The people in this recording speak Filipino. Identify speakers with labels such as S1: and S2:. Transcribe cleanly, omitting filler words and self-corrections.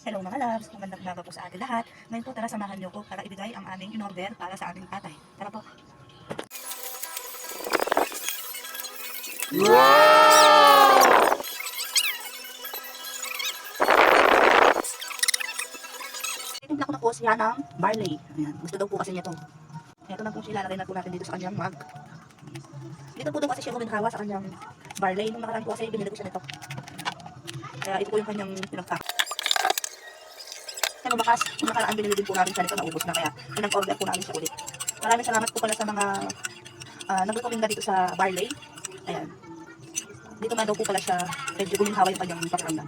S1: Hello mga loves, magandang umaga po sa atin lahat. Ngayon po tara samahan niyo ko para ibigay ang aming in-order para sa ating tatay. Tara po. Titimpla ko na po siya ng barley. Ayan, gusto daw po kasi niya to. Ito na po siya, ilalagay na po natin dito sa kanyang mug. Dito po daw kasi siya guminhawa sa kanyang barley. Nung nakaraan po kasi binili ko siya nito. Kaya ito po yung kanyang pinagpak. Kaya bakas, nung nakaraan binili din po namin siya nito, naubos na kaya pinag-order po namin siya ulit. Maraming salamat po pala sa mga nag-recommenda dito sa barley. Ayan. Dito man daw po pala siya medyo guminhawa yung kanyang pakiramdam.